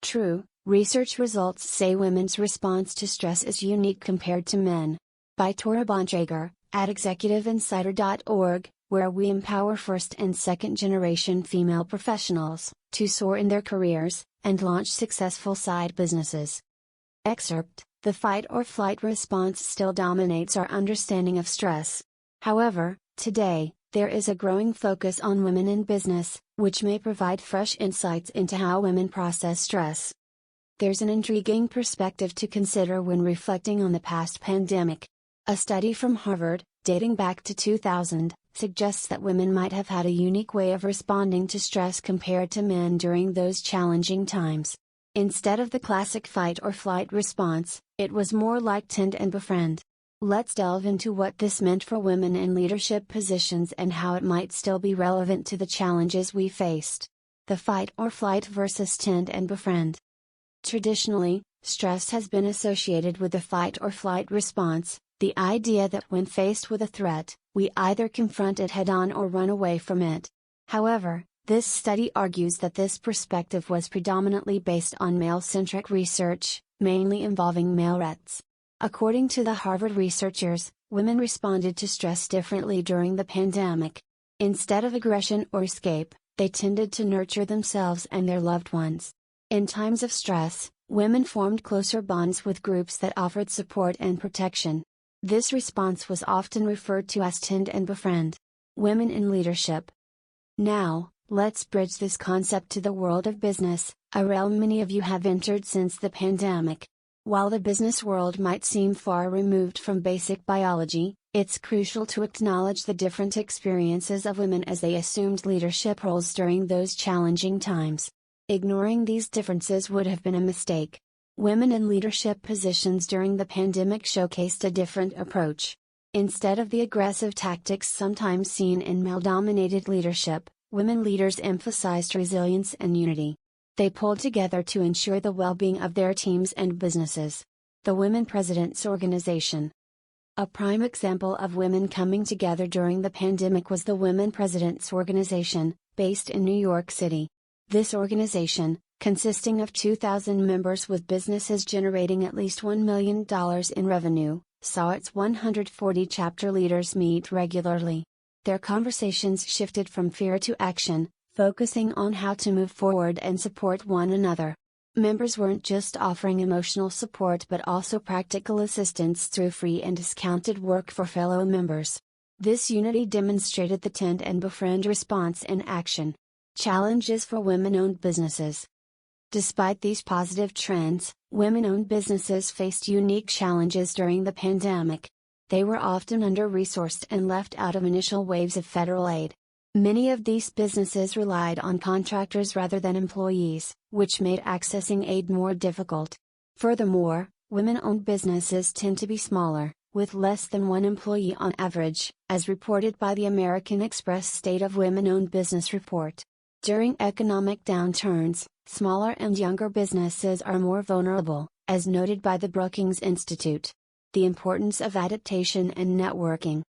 true, research results say women's response to stress is unique compared to men. By Torah Bontrager, at executiveinsider.org, where we empower first and second generation female professionals to soar in their careers and launch successful side businesses. Excerpt: the fight or flight response still dominates our understanding of stress. However, today, there is a growing focus on women in business, which may provide fresh insights into how women process stress. There's an intriguing perspective to consider when reflecting on the past pandemic. A study from Harvard, dating back to 2000, suggests that women might have had a unique way of responding to stress compared to men during those challenging times. Instead of the classic fight or flight response, it was more like tend and befriend. Let's delve into what this meant for women in leadership positions and how it might still be relevant to the challenges we faced. The fight or flight versus tend and befriend. Traditionally, stress has been associated with the fight or flight response, the idea that when faced with a threat, we either confront it head-on or run away from it. However, this study argues that this perspective was predominantly based on male-centric research, mainly involving male rets. According to the Harvard researchers, women responded to stress differently during the pandemic. Instead of aggression or escape, they tended to nurture themselves and their loved ones. In times of stress, women formed closer bonds with groups that offered support and protection. This response was often referred to as tend and befriend. Women in leadership. Now, let's bridge this concept to the world of business, a realm many of you have entered since the pandemic. While the business world might seem far removed from basic biology, it's crucial to acknowledge the different experiences of women as they assumed leadership roles during those challenging times. Ignoring these differences would have been a mistake. Women in leadership positions during the pandemic showcased a different approach. Instead of the aggressive tactics sometimes seen in male-dominated leadership, women leaders emphasized resilience and unity. They pulled together to ensure the well-being of their teams and businesses. The Women Presidents Organization. A prime example of women coming together during the pandemic was the Women Presidents Organization, based in New York City. This organization, consisting of 2,000 members with businesses generating at least $1 million in revenue, saw its 140 chapter leaders meet regularly. Their conversations shifted from fear to action, focusing on how to move forward and support one another. Members weren't just offering emotional support but also practical assistance through free and discounted work for fellow members. This unity demonstrated the tend and befriend response in action. Challenges for women-owned businesses. Despite these positive trends, women-owned businesses faced unique challenges during the pandemic. They were often under-resourced and left out of initial waves of federal aid. Many of these businesses relied on contractors rather than employees, which made accessing aid more difficult. Furthermore, women-owned businesses tend to be smaller, with less than one employee on average, as reported by the American Express State of Women-Owned Business Report. During economic downturns, smaller and younger businesses are more vulnerable, as noted by the Brookings Institute. The importance of adaptation and networking.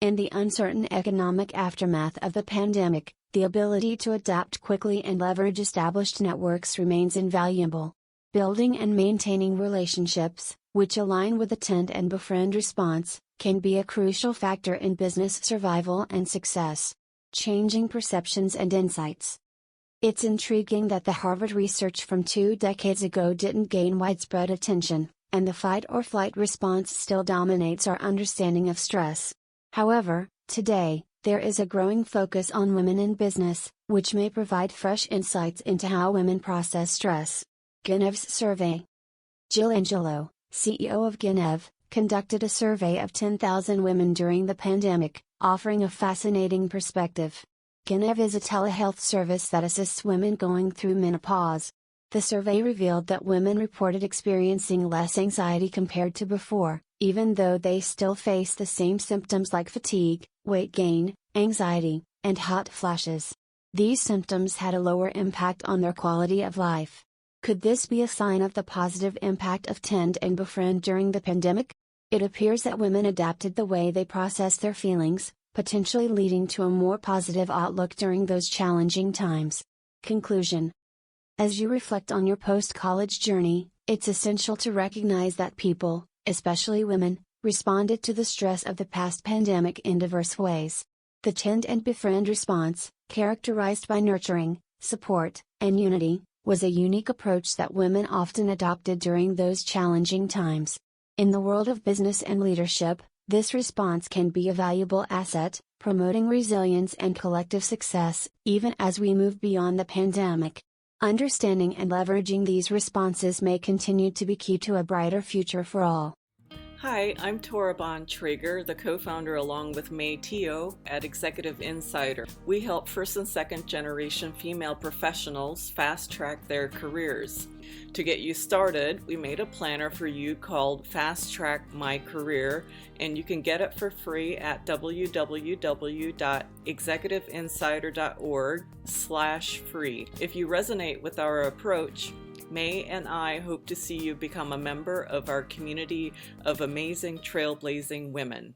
In the uncertain economic aftermath of the pandemic, the ability to adapt quickly and leverage established networks remains invaluable. Building and maintaining relationships, which align with the tend and befriend response, can be a crucial factor in business survival and success. Changing perceptions and insights. It's intriguing that the Harvard research from 2 decades ago didn't gain widespread attention, and the fight or flight response still dominates our understanding of stress. However, today, there is a growing focus on women in business, which may provide fresh insights into how women process stress. Genev's survey. Jill Angelo, CEO of Genev, conducted a survey of 10,000 women during the pandemic, offering a fascinating perspective. Genev is a telehealth service that assists women going through menopause. The survey revealed that women reported experiencing less anxiety compared to before, even though they still face the same symptoms like fatigue, weight gain, anxiety, and hot flashes. These symptoms had a lower impact on their quality of life. Could this be a sign of the positive impact of tend and befriend during the pandemic? It appears that women adapted the way they process their feelings, potentially leading to a more positive outlook during those challenging times. Conclusion. As you reflect on your post-college journey, it's essential to recognize that people, especially women, responded to the stress of the past pandemic in diverse ways. The Tend and Befriend response, characterized by nurturing, support, and unity, was a unique approach that women often adopted during those challenging times. In the world of business and leadership, this response can be a valuable asset, promoting resilience and collective success, even as we move beyond the pandemic. Understanding and leveraging these responses may continue to be key to a brighter future for all. Hi, I'm Torah Traeger, the co-founder along with May Teo at Executive Insider. We help first and second generation female professionals fast-track their careers. To get you started, we made a planner for you called Fast Track My Career, and you can get it for free at www.executiveinsider.org/free. If you resonate with our approach, May and I hope to see you become a member of our community of amazing trailblazing women.